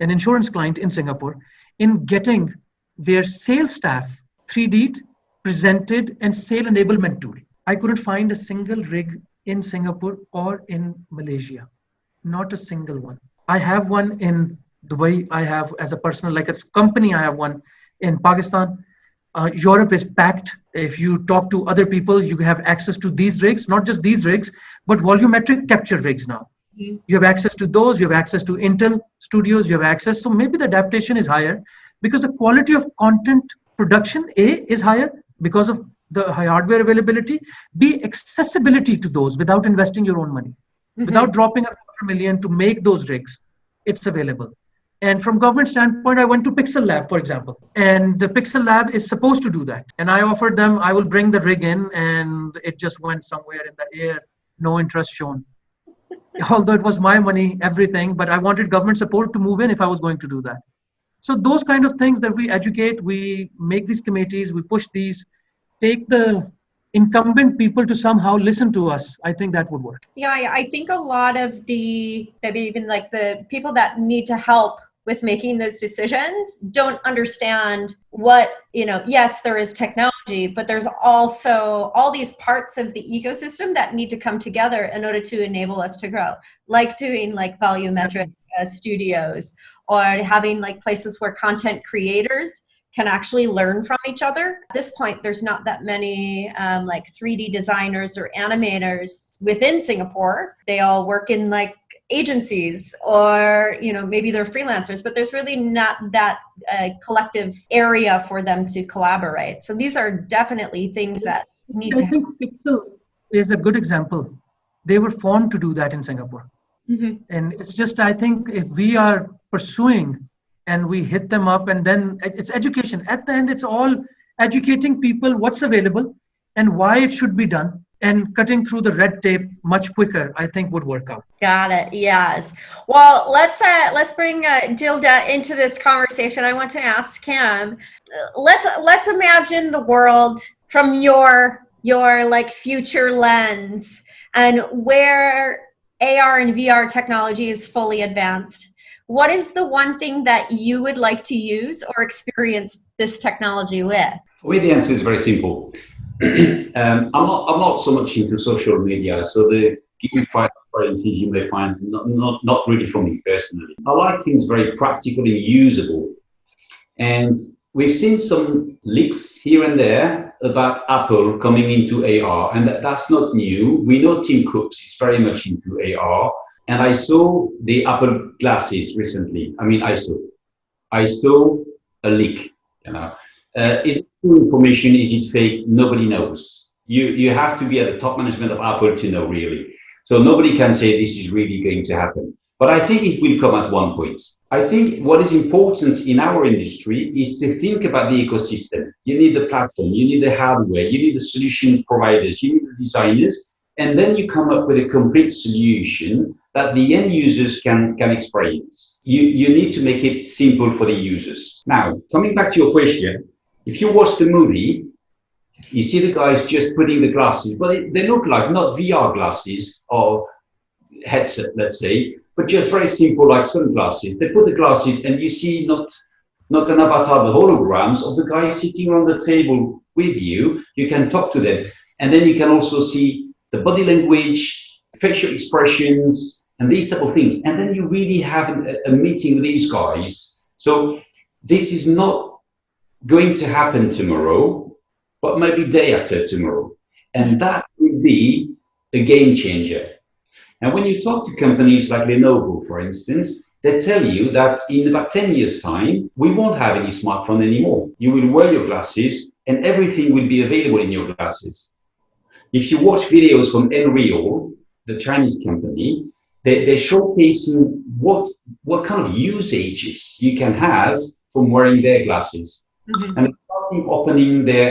an insurance client in Singapore, in getting their sales staff 3D'd, presented, and sale enablement tool. I couldn't find a single rig in Singapore or in Malaysia, not a single one. I have one in Dubai. I have as a personal, like a company, I have one in Pakistan. Europe is packed. If you talk to other people, you have access to these rigs, not just these rigs, but volumetric capture rigs now. You have access to those, you have access to Intel studios, you have access. So maybe the adaptation is higher because the quality of content production, A, is higher because of the high hardware availability, B, accessibility to those without investing your own money, without dropping $250,000 to make those rigs, it's available. And from government standpoint, I went to Pixel Lab, for example, and the Pixel Lab is supposed to do that. And I offered them, I will bring the rig in, and it just went somewhere in the air, no interest shown. Although it was my money, everything, but I wanted government support to move in if I was going to do that. So those kind of things that we educate, we make these committees, we push these, take the incumbent people to somehow listen to us. I think that would work. Yeah, I think a lot of maybe even like the people that need to help with making those decisions don't understand what, yes, there is technology, but there's also all these parts of the ecosystem that need to come together in order to enable us to grow, like doing like volumetric studios, or having like places where content creators can actually learn from each other. At this point, there's not that many like 3D designers or animators within Singapore. They all work in like agencies, or maybe they're freelancers, but there's really not that collective area for them to collaborate. So these are definitely things that need to. I think Pixel is a good example. They were formed to do that in Singapore. And it's just, I think if we are pursuing and we hit them up, and then it's education. At the end, it's all educating people what's available and why it should be done, and cutting through the red tape much quicker, I think would work out. Got it. Yes. Well, let's bring Gilda into this conversation. I want to ask Cam. Let's imagine the world from your like future lens, and where AR and VR technology is fully advanced. What is the one thing that you would like to use or experience this technology with? For me, the answer is very simple. I'm not so much into social media, so the gamified experiences you may find not really for me personally. I like things very practical and usable. And we've seen some leaks here and there about Apple coming into AR, and that's not new. We know Tim Cook is very much into AR, and I saw the Apple glasses recently. I saw a leak. Is it true information? Is it fake? Nobody knows. You have to be at the top management of Apple to know, really. So nobody can say this is really going to happen. But I think it will come at one point. I think what is important in our industry is to think about the ecosystem. You need the platform, you need the hardware, you need the solution providers, you need the designers, and then you come up with a complete solution that the end users can experience. You need to make it simple for the users. Now, coming back to your question, if you watch the movie, you see the guys just putting the glasses, but they look like not VR glasses or headset, let's say, but just very simple, like sunglasses. They put the glasses and you see not an avatar, but holograms of the guy sitting around the table with you. You can talk to them. And then you can also see the body language, facial expressions, and these type of things. And then you really have a meeting with these guys. So this is not going to happen tomorrow, but maybe day after tomorrow. And that would be a game changer. And when you talk to companies like Lenovo, for instance, they tell you that in about 10 years' time, we won't have any smartphone anymore. You will wear your glasses and everything will be available in your glasses. If you watch videos from Unreal, the Chinese company, they're showcasing what kind of usages you can have from wearing their glasses. Mm-hmm. And starting opening their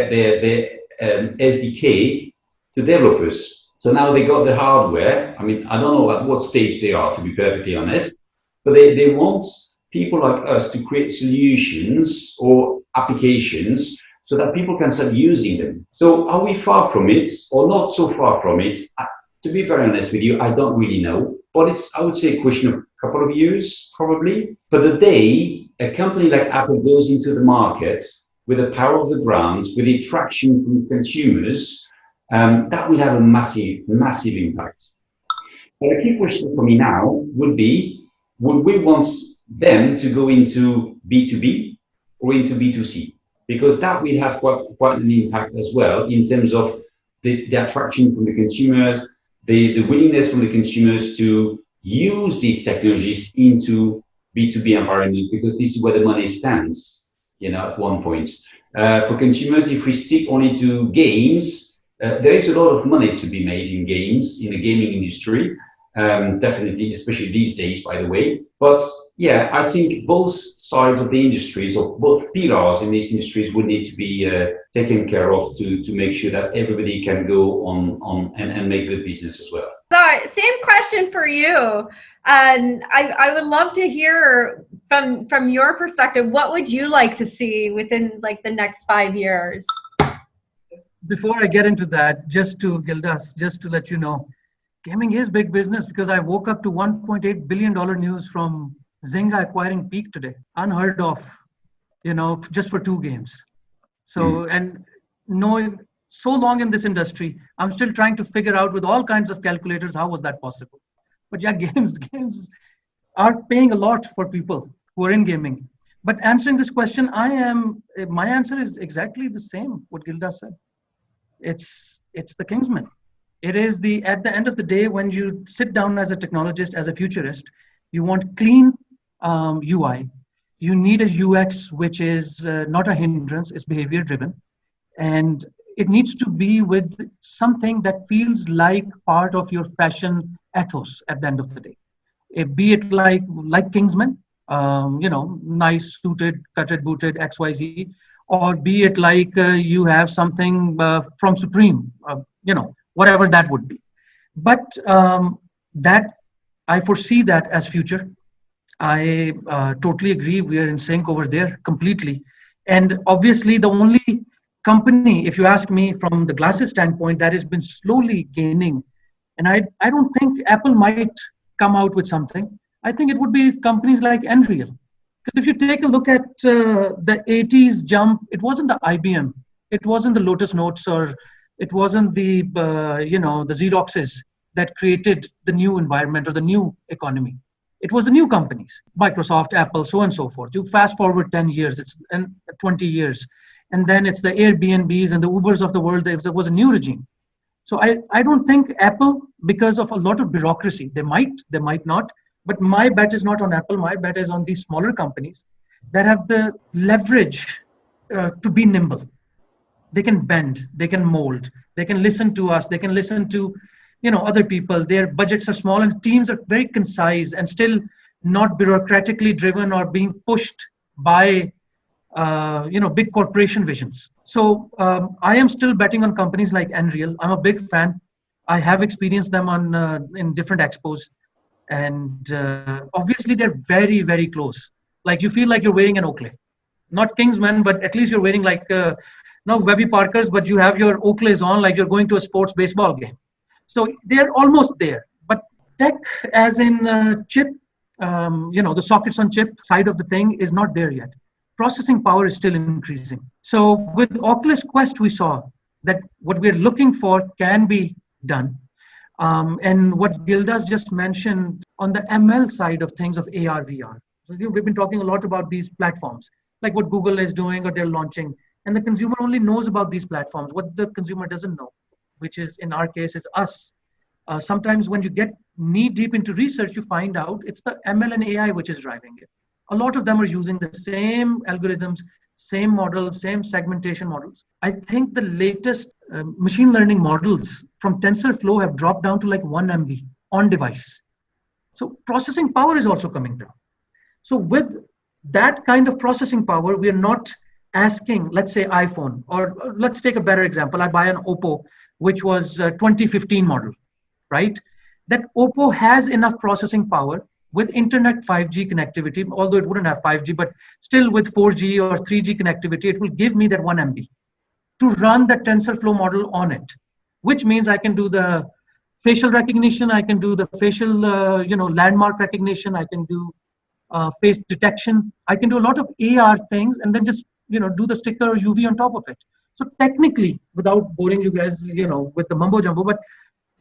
SDK to developers. So now they got the hardware. I mean, I don't know at what stage they are, to be perfectly honest, but they want people like us to create solutions or applications so that people can start using them. So are we far from it or not so far from it? To be very honest with you, I don't really know, but it's, I would say, a question of a couple of years, probably. But the day a company like Apple goes into the market with the power of the brands, with the attraction from consumers, that will have a massive, massive impact. But a key question for me now would be, would we want them to go into B2B or into B2C? Because that will have quite an impact as well in terms of the attraction from the consumers, the willingness from the consumers to use these technologies into B2B environment, because this is where the money stands, you know, at one point. For consumers, if we stick only to games, there is a lot of money to be made in games, in the gaming industry, definitely, especially these days, by the way. But yeah, I think both sides of the industries, or both pillars in these industries, would need to be taken care of to make sure that everybody can go on and make good business as well. So, same question for you. And I would love to hear from your perspective, what would you like to see within like the next 5 years? Before I get into that, just to let you know, gaming is big business, because I woke up to $1.8 billion news from Zynga acquiring Peak today. Unheard of, you know, just for 2 games. So, and knowing so long in this industry, I'm still trying to figure out with all kinds of calculators, how was that possible? But yeah, games are paying a lot for people who are in gaming. But answering this question, my answer is exactly the same, what Gilda said. It's the Kingsman. It is at the end of the day, when you sit down as a technologist, as a futurist, you want clean UI. You need a UX which is not a hindrance, it's behavior driven. And it needs to be with something that feels like part of your fashion ethos at the end of the day. Be it like Kingsman, you know, nice suited, cutted, booted, XYZ, or be it like you have something from Supreme, you know, whatever that would be. But that I foresee that as future. I totally agree. We are in sync over there completely. And obviously the only company, if you ask me from the glasses standpoint, that has been slowly gaining. And I don't think Apple might come out with something. I think it would be companies like Unreal. Because if you take a look at the 80s jump, it wasn't the IBM, it wasn't the Lotus Notes, or it wasn't the the Xeroxes that created the new environment or the new economy. It was the new companies, Microsoft, Apple, so on and so forth. You fast forward 10 years, it's 20 years. And then it's the Airbnbs and the Ubers of the world. There was a new regime. So I don't think Apple, because of a lot of bureaucracy, they might not. But my bet is not on Apple. My bet is on these smaller companies that have the leverage to be nimble. They can bend, they can mold, they can listen to us, they can listen to other people. Their budgets are small and teams are very concise and still not bureaucratically driven or being pushed by big corporation visions. So I am still betting on companies like Unreal. I'm a big fan. I have experienced them in different expos, and obviously they're very, very close. Like you feel like you're wearing an Oakley, not Kingsman, but at least you're wearing like Webby Parkers, but you have your Oakleys on like you're going to a sports baseball game. So they're almost there. But tech, as in chip, the sockets on chip side of the thing is not there yet. Processing power is still increasing. So with Oculus Quest, we saw that what we're looking for can be done. And what Gilda's just mentioned on the ML side of things of AR, VR. So we've been talking a lot about these platforms, like what Google is doing or they're launching. And the consumer only knows about these platforms. What the consumer doesn't know, which is in our case is us, Sometimes when you get knee deep into research, you find out it's the ML and AI which is driving it. A lot of them are using the same algorithms, same models, same segmentation models. I think the latest machine learning models from TensorFlow have dropped down to like 1 MB on device. So processing power is also coming down. So with that kind of processing power, we are not asking, let's say iPhone, or let's take a better example. I buy an Oppo, which was a 2015 model, right? That Oppo has enough processing power with internet 5G connectivity, although it wouldn't have 5G, but still with 4G or 3G connectivity, it will give me that 1 MB to run the TensorFlow model on it, which means I can do the facial recognition, I can do the facial, landmark recognition, I can do face detection, I can do a lot of AR things, and then just, do the sticker or UV on top of it. So technically, without boring you guys, with the mumbo jumbo, but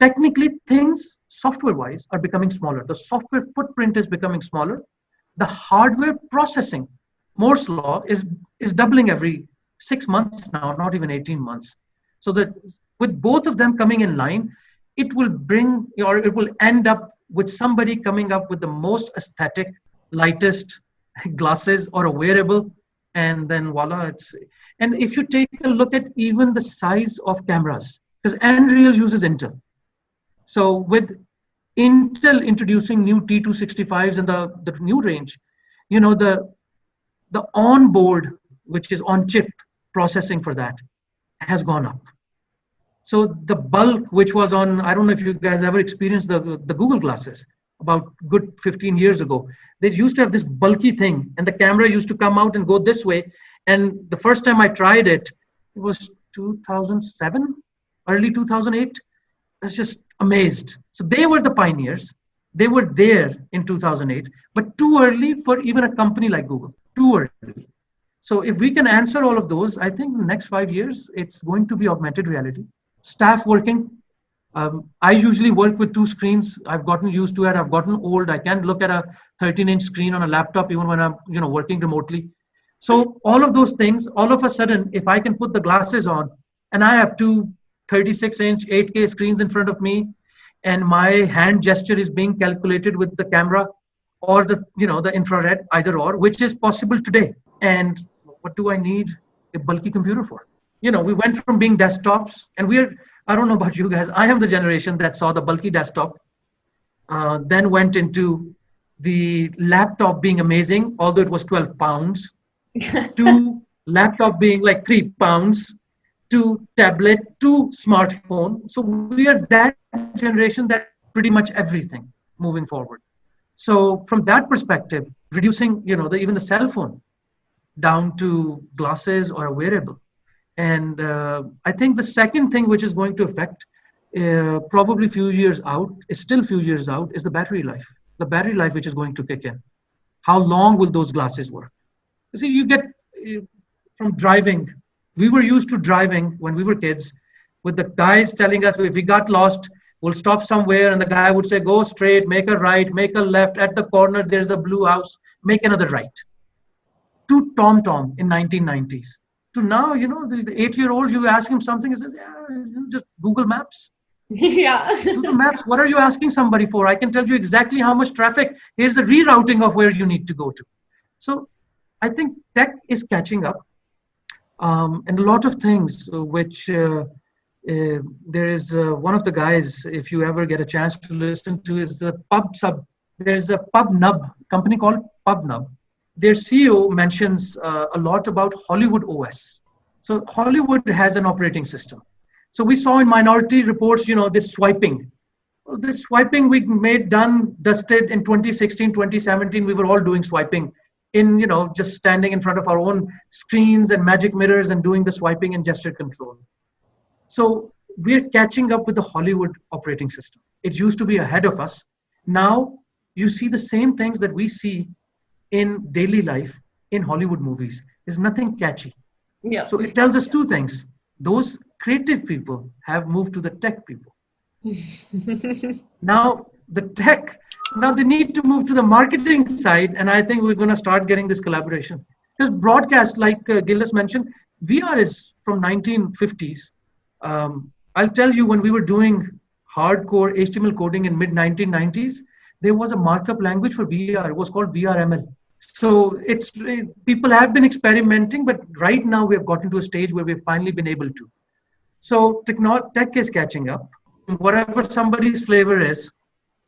technically things software-wise are becoming smaller. The software footprint is becoming smaller. The hardware processing, Moore's law, is doubling every 6 months now, not even 18 months. So that with both of them coming in line, it will bring, or it will end up with somebody coming up with the most aesthetic, lightest glasses or a wearable, and then voila, and if you take a look at even the size of cameras, because Unreal uses Intel. So with Intel introducing new T265s and the new range, the onboard, which is on chip processing for that, has gone up. So the bulk, which was on, I don't know if you guys ever experienced the Google glasses about good 15 years ago. They used to have this bulky thing, and the camera used to come out and go this way. And the first time I tried it, it was 2007, early 2008. I was just amazed. So they were the pioneers. They were there in 2008, but too early for even a company like Google, too early. So if we can answer all of those, I think in the next 5 years, it's going to be augmented reality. Staff working. I usually work with 2 screens. I've gotten used to it. I've gotten old. I can't look at a 13-inch screen on a laptop even when I'm, working remotely. So all of those things, all of a sudden, if I can put the glasses on and I have 2 36-inch 8K screens in front of me, and my hand gesture is being calculated with the camera or the infrared, either or, which is possible today. And what do I need a bulky computer for? We went from being desktops, and I don't know about you guys, I am the generation that saw the bulky desktop, then went into the laptop being amazing, although it was 12 pounds, to laptop being like 3 pounds, to tablet, to smartphone. So we are that generation that pretty much everything moving forward. So from that perspective, reducing, even the cell phone down to glasses or a wearable. And I think the second thing which is going to affect probably few years out, is still few years out, is the battery life. The battery life which is going to kick in. How long will those glasses work? You see, you get from driving. We were used to driving when we were kids with the guys telling us if we got lost, we'll stop somewhere, and the guy would say, go straight, make a right, make a left, at the corner there's a blue house, make another right. To TomTom in 1990s. To now, the 8-year-old, you ask him something, he says, yeah, just Google Maps. Yeah. Google Maps, what are you asking somebody for? I can tell you exactly how much traffic. Here's a rerouting of where you need to go to. So I think tech is catching up. And a lot of things which there is one of the guys, if you ever get a chance to listen to, is the PubSub. There's a PubNub company called PubNub. Their CEO mentions a lot about Hollywood OS. So Hollywood has an operating system. So we saw in Minority Reports, this swiping. This swiping we dusted in 2016, 2017. We were all doing swiping in, just standing in front of our own screens and magic mirrors and doing the swiping and gesture control. So we're catching up with the Hollywood operating system. It used to be ahead of us. Now you see the same things that we see in daily life in Hollywood movies. There's nothing catchy. Yeah. So it tells us 2 things. Those creative people have moved to the tech people. Now they need to move to the marketing side, and I think we're going to start getting this collaboration. Because broadcast, like Gildas mentioned, VR is from 1950s. I'll tell you, when we were doing hardcore HTML coding in mid-1990s, there was a markup language for VR. It was called VRML. So people have been experimenting, but right now we have gotten to a stage where we've finally been able to. So tech is catching up. Whatever somebody's flavor is,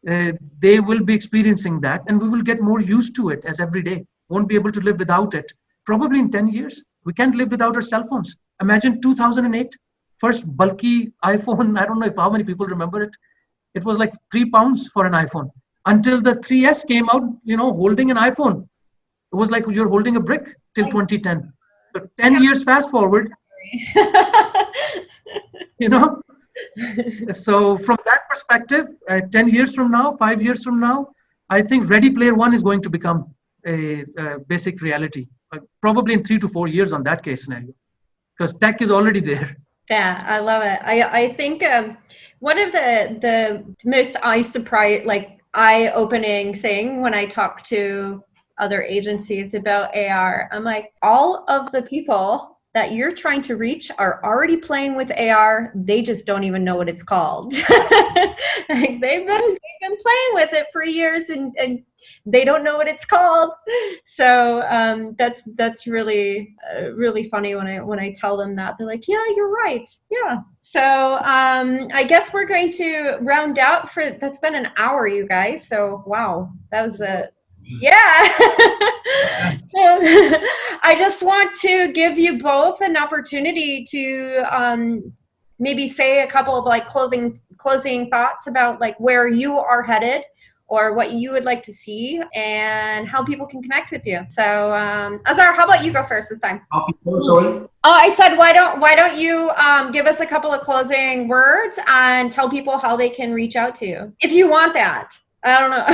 they will be experiencing that, and we will get more used to it as every day. Won't be able to live without it. Probably in 10 years, we can't live without our cell phones. Imagine 2008, first bulky iPhone. I don't know if how many people remember it. It was like £3 for an iPhone. Until the 3S came out, holding an iPhone. It was like you're holding a brick till 2010. So 10 years fast forward, So from that perspective, 10 years from now, 5 years from now, I think Ready Player One is going to become a basic reality. Probably in 3 to 4 years on that case scenario, because tech is already there. Yeah, I love it. I think one of the most eye-opening thing when I talk to other agencies about AR, I'm like, all of the people that you're trying to reach are already playing with AR. They just don't even know what it's called. Like they've been playing with it for years and they don't know what it's called. So that's really really funny when I tell them that. They're like, yeah, you're right. Yeah. So I guess we're going to round out that's been an hour, you guys. So wow, that was yeah. So, I just want to give you both an opportunity to maybe say a couple of closing thoughts about like where you are headed or what you would like to see and how people can connect with you. So Azhar, how about you go first this time? Sorry? Oh, I said, why don't you give us a couple of closing words and tell people how they can reach out to you if you want that. I don't know.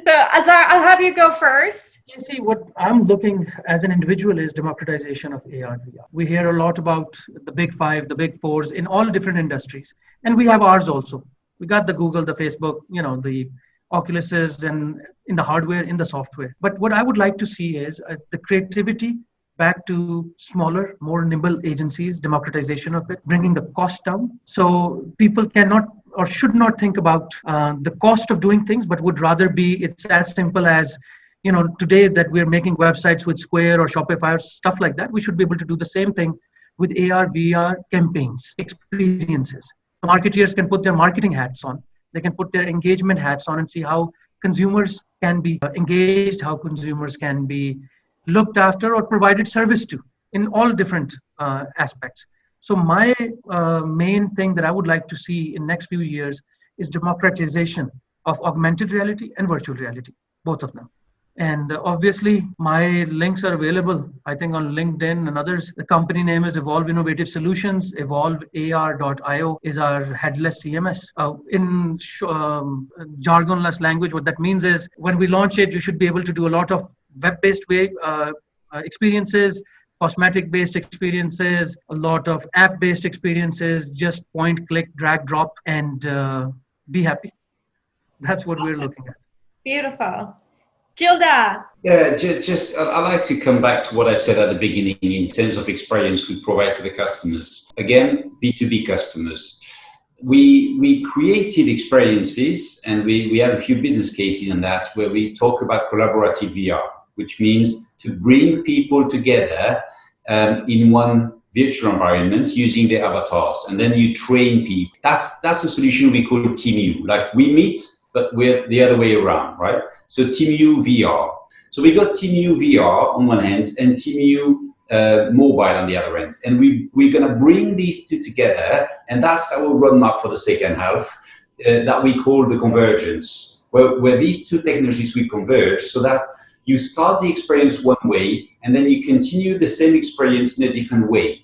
So Azhar, I'll have you go first. You see, what I'm looking as an individual is democratization of AR VR. We hear a lot about the big five, the big fours in all different industries. And we have ours also. We got the Google, the Facebook, the Oculuses, and in the hardware, in the software. But what I would like to see is the creativity back to smaller, more nimble agencies, democratization of it, bringing the cost down. So people cannot or should not think about the cost of doing things, but would rather it's as simple as, today that we're making websites with Square or Shopify or stuff like that. We should be able to do the same thing with AR, VR campaigns, experiences. Marketeers can put their marketing hats on. They can put their engagement hats on and see how consumers can be engaged, how consumers can be looked after or provided service to in all different aspects. So my main thing that I would like to see in next few years is democratization of augmented reality and virtual reality, both of them. And obviously my links are available, I think, on LinkedIn and others. The company name is Evolve Innovative Solutions. EvolveAR.io is our headless CMS. In jargonless language, what that means is when we launch it, you should be able to do a lot of web-based experiences, cosmetic-based experiences, a lot of app-based experiences, just point, click, drag, drop, and be happy. That's what we're looking at. Beautiful. Gilda. Yeah, just I'd like to come back to what I said at the beginning in terms of experience we provide to the customers. Again, B2B customers. We created experiences and we have a few business cases on that where we talk about collaborative VR, which means to bring people together in one virtual environment using their avatars, and then you train people. That's a solution we call TeamU. Like we meet, but we're the other way around, right? So TeamU VR. So we got TeamU VR on one hand and TeamU mobile on the other end, and we're gonna bring these two together, and that's our roadmap for the second half that we call the convergence, where these two technologies will converge so that you start the experience one way and then you continue the same experience in a different way.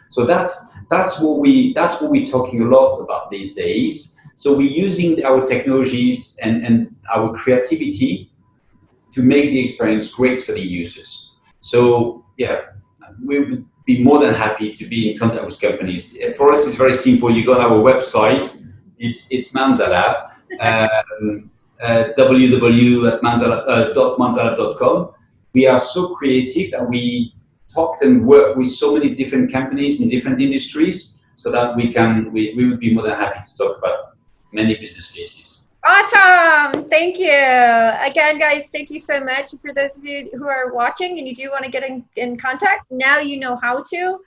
So that's what we're talking a lot about these days. So we're using our technologies and our creativity to make the experience great for the users. So yeah, we would be more than happy to be in contact with companies. For us, it's very simple. You go on our website. It's Manzala. www.manzala.com. We are so creative that we talk and work with so many different companies in different industries, so that we would be more than happy to talk about many business cases. Awesome. Thank you. Again, guys, thank you so much. For those of you who are watching and you do want to get in contact, now you know how to.